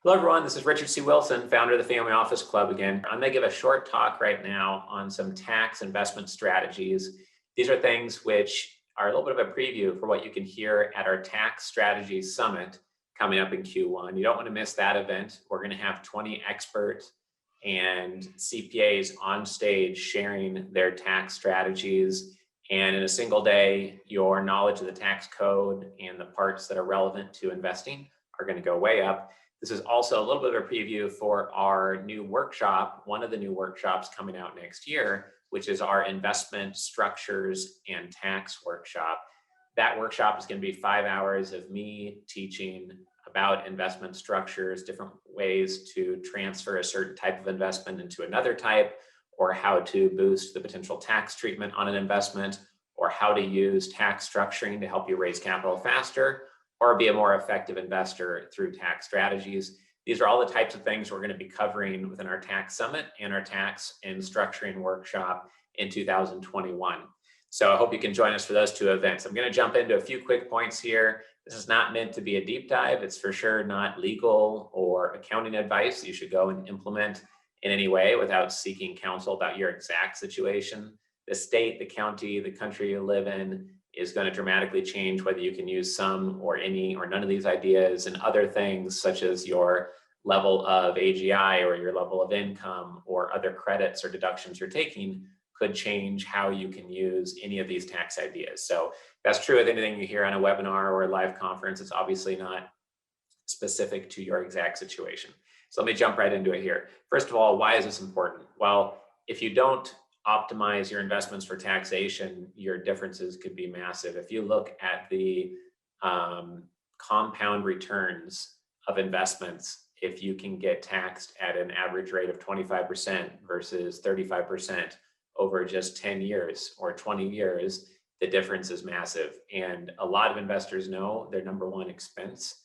Hello, everyone. This is Richard C. Wilson, founder of the Family Office Club again. I'm going to give a short talk right now on some tax investment strategies. These are things which are a little bit of a preview for what you can hear at our Tax Strategies Summit coming up in Q1. You don't want to miss that event. We're going to have 20 experts and CPAs on stage sharing their tax strategies. And in a single day, your knowledge of the tax code and the parts that are relevant to investing are going to go way up. This is also a little bit of a preview for our new workshop, one of the new workshops coming out next year, which is our investment structures and tax workshop. That workshop is going to be 5 hours of me teaching about investment structures, different ways to transfer a certain type of investment into another type, or how to boost the potential tax treatment on an investment, or how to use tax structuring to help you raise capital faster, or be a more effective investor through tax strategies. These are all the types of things we're going to be covering within our tax summit and our tax and structuring workshop in 2021. So I hope you can join us for those two events. I'm going to jump into a few quick points here. This is not meant to be a deep dive. It's for sure not legal or accounting advice you should go and implement in any way without seeking counsel about your exact situation. The state, the county, the country you live in is going to dramatically change whether you can use some or any or none of these ideas, and other things such as your level of AGI or your level of income or other credits or deductions you're taking could change how you can use any of these tax ideas. So that's true with anything you hear on a webinar or a live conference. It's obviously not specific to your exact situation. So let me jump right into it here. First of all, why is this important? Well, if you don't optimize your investments for taxation, your differences could be massive. If you look at the compound returns of investments, if you can get taxed at an average rate of 25% versus 35% over just 10 years or 20 years, the difference is massive. And a lot of investors know their number one expense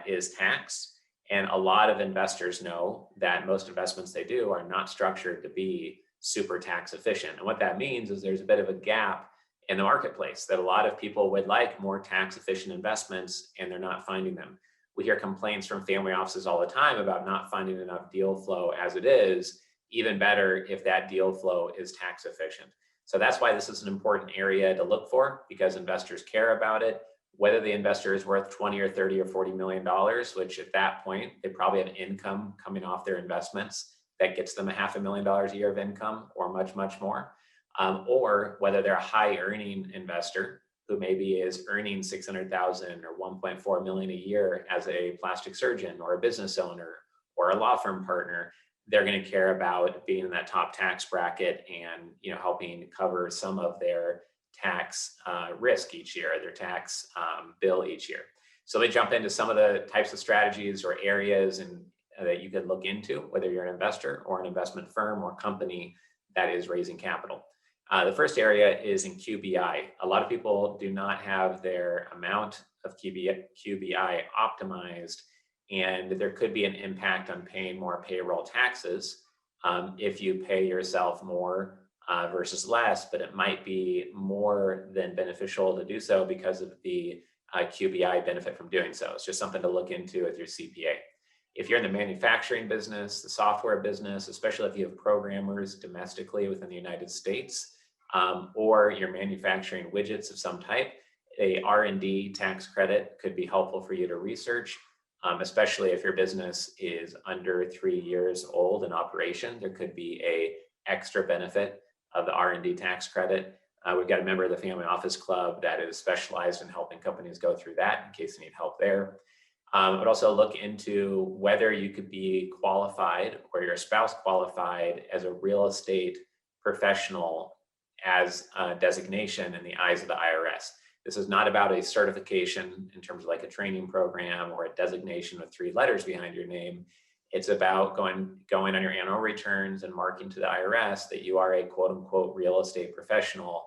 is tax. And a lot of investors know that most investments they do are not structured to be super tax efficient. And what that means is there's a bit of a gap in the marketplace that a lot of people would like more tax efficient investments and they're not finding them. We hear complaints from family offices all the time about not finding enough deal flow as it is. Even better if that deal flow is tax efficient. So that's why this is an important area to look for, because investors care about it. Whether the investor is worth 20 or 30 or $40 million, which at that point, they probably have income coming off their investments that gets them $500,000 a year of income or much, much more. Or whether they're a high earning investor who maybe is earning $600,000 or $1.4 million a year as a plastic surgeon or a business owner or a law firm partner, they're going to care about being in that top tax bracket and helping cover some of their tax risk each year, their tax bill each year. So they jump into some of the types of strategies or areas that you could look into, whether you're an investor or an investment firm or company that is raising capital. The first area is in QBI. A lot of people do not have their amount of QBI optimized, and there could be an impact on paying more payroll taxes if you pay yourself more versus less, but it might be more than beneficial to do so because of the QBI benefit from doing so. It's just something to look into with your CPA. If you're in the manufacturing business, the software business, especially if you have programmers domestically within the United States, or you're manufacturing widgets of some type, a R&D tax credit could be helpful for you to research, especially if your business is under 3 years old in operation. There could be a extra benefit of the R&D tax credit. We've got a member of the Family Office Club that is specialized in helping companies go through that in case they need help there. But also look into whether you could be qualified or your spouse qualified as a real estate professional as a designation in the eyes of the IRS. This is not about a certification in terms of like a training program or a designation with 3 letters behind your name. It's about going on your annual returns and marking to the IRS that you are a quote unquote real estate professional.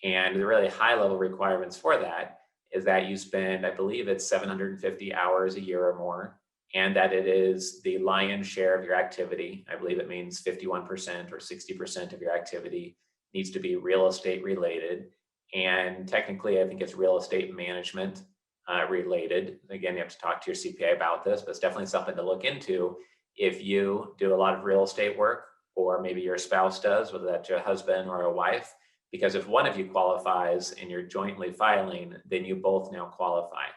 And the really high level requirements for that is that you spend, I believe it's 750 hours a year or more, and that it is the lion's share of your activity. I believe it means 51% or 60% of your activity needs to be real estate related. And technically, I think it's real estate management related. Again, you have to talk to your CPA about this, but it's definitely something to look into if you do a lot of real estate work, or maybe your spouse does, whether that's your husband or a wife. Because if one of you qualifies and you're jointly filing, then you both now qualify.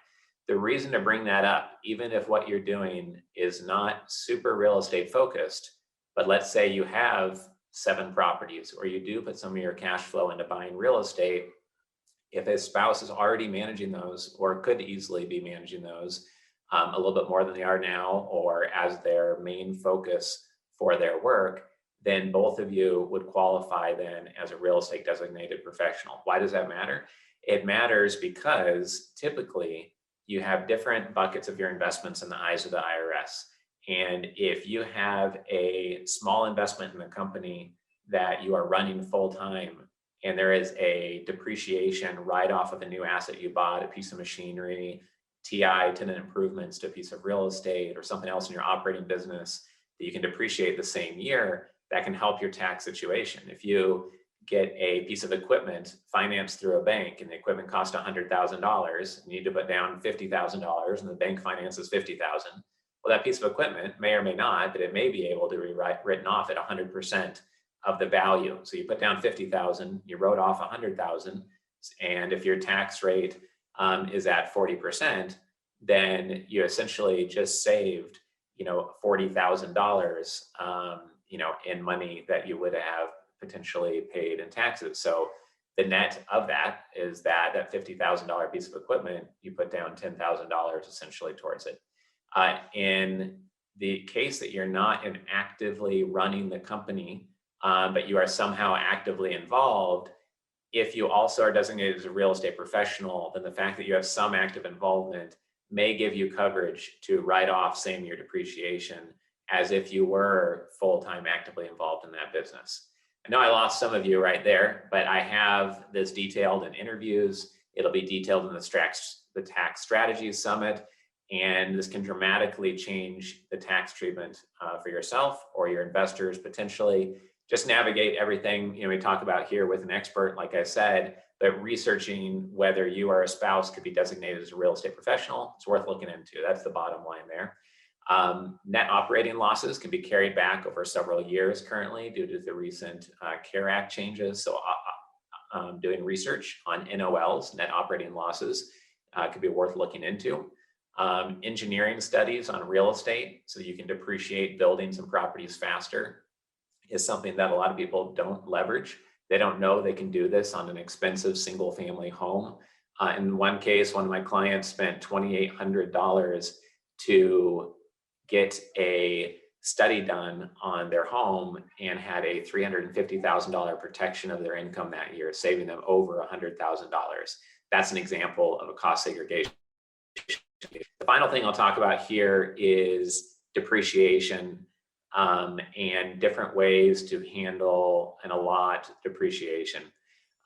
The reason to bring that up, even if what you're doing is not super real estate focused, but let's say you have 7 properties, or you do put some of your cash flow into buying real estate, if a spouse is already managing those, or could easily be managing those a little bit more than they are now, or as their main focus for their work, then both of you would qualify then as a real estate designated professional. Why does that matter? It matters because typically you have different buckets of your investments in the eyes of the IRS. And if you have a small investment in the company that you are running full time, and there is a depreciation write-off of a new asset you bought, a piece of machinery, TI, tenant improvements to a piece of real estate, or something else in your operating business that you can depreciate the same year, that can help your tax situation. If you get a piece of equipment financed through a bank and the equipment costs $100,000, you need to put down $50,000 and the bank finances $50,000. Well, that piece of equipment may or may not, but it may be able to be written off at 100% of the value. So you put down 50,000, you wrote off 100,000, and if your tax rate is at 40%, then you essentially just saved, $40,000, in money that you would have potentially paid in taxes. So the net of that is that $50,000 piece of equipment, you put down $10,000 essentially towards it. In the case that you're not actively running the company, but you are somehow actively involved, if you also are designated as a real estate professional, then the fact that you have some active involvement may give you coverage to write off same year depreciation as if you were full-time actively involved in that business. I know I lost some of you right there, but I have this detailed in interviews. It'll be detailed in the Tax Strategies Summit, and this can dramatically change the tax treatment for yourself or your investors potentially. Just navigate everything we talk about here with an expert, like I said, but researching whether you or a spouse could be designated as a real estate professional, it's worth looking into. That's the bottom line there. Net operating losses can be carried back over several years currently due to the recent CARE Act changes. So doing research on NOLs, net operating losses, could be worth looking into. Engineering studies on real estate so you can depreciate buildings and properties faster is something that a lot of people don't leverage. They don't know they can do this on an expensive single family home. In one case, one of my clients spent $2,800 to get a study done on their home and had a $350,000 protection of their income that year, saving them over $100,000. That's an example of a cost segregation. The final thing I'll talk about here is depreciation and different ways to handle and allot depreciation.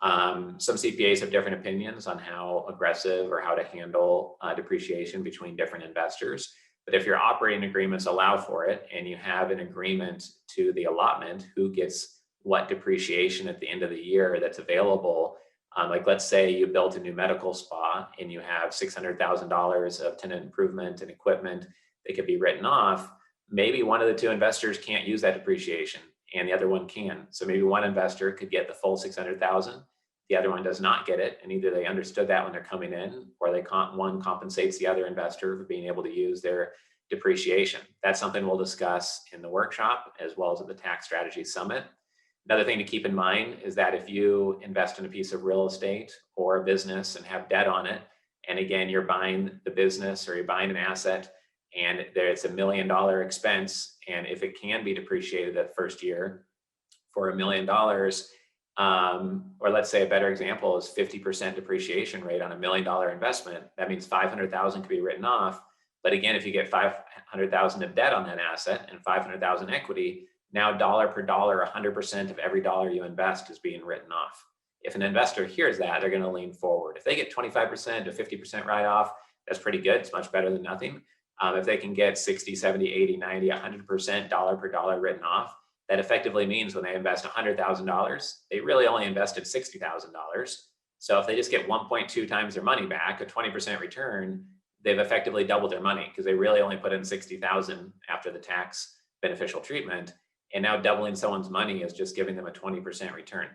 Some CPAs have different opinions on how aggressive or how to handle depreciation between different investors. But if your operating agreements allow for it and you have an agreement to the allotment, who gets what depreciation at the end of the year that's available, like let's say you built a new medical spa and you have $600,000 of tenant improvement and equipment that could be written off, maybe one of the two investors can't use that depreciation and the other one can. So maybe one investor could get the full 600,000, the other one does not get it, and either they understood that when they're coming in, or one compensates the other investor for being able to use their depreciation. That's something we'll discuss in the workshop as well as at the Tax Strategy Summit. Another thing to keep in mind is that if you invest in a piece of real estate or a business and have debt on it, and again, you're buying the business or you're buying an asset and it's $1 million expense, and if it can be depreciated that first year for $1 million, or let's say a better example is 50% depreciation rate on $1 million investment, that means 500,000 could be written off. But again, if you get 500,000 of debt on that asset and 500,000 equity, now dollar per dollar, 100% of every dollar you invest is being written off. If an investor hears that, they're going to lean forward. If they get 25% to 50% write-off, that's pretty good. It's much better than nothing. If they can get 60, 70, 80, 90, 100% dollar per dollar written off, that effectively means when they invest $100,000, they really only invested $60,000. So if they just get 1.2 times their money back, a 20% return, they've effectively doubled their money because they really only put in 60,000 after the tax beneficial treatment. And now doubling someone's money is just giving them a 20% return.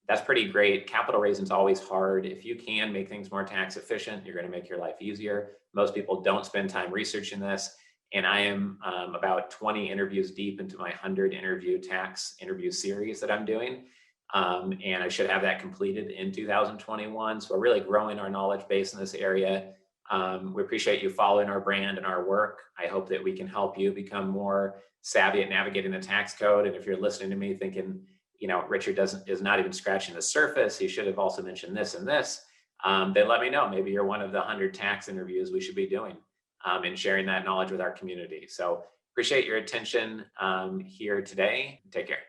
That's pretty great. Capital raising is always hard. If you can make things more tax efficient, you're going to make your life easier. Most people don't spend time researching this. And I am about 20 interviews deep into my 100 interview tax interview series that I'm doing. And I should have that completed in 2021. So we're really growing our knowledge base in this area. We appreciate you following our brand and our work. I hope that we can help you become more savvy at navigating the tax code. And if you're listening to me thinking, Richard is not even scratching the surface, he should have also mentioned this and this, then let me know. Maybe you're one of the 100 tax interviews we should be doing and sharing that knowledge with our community. So appreciate your attention here today. Take care.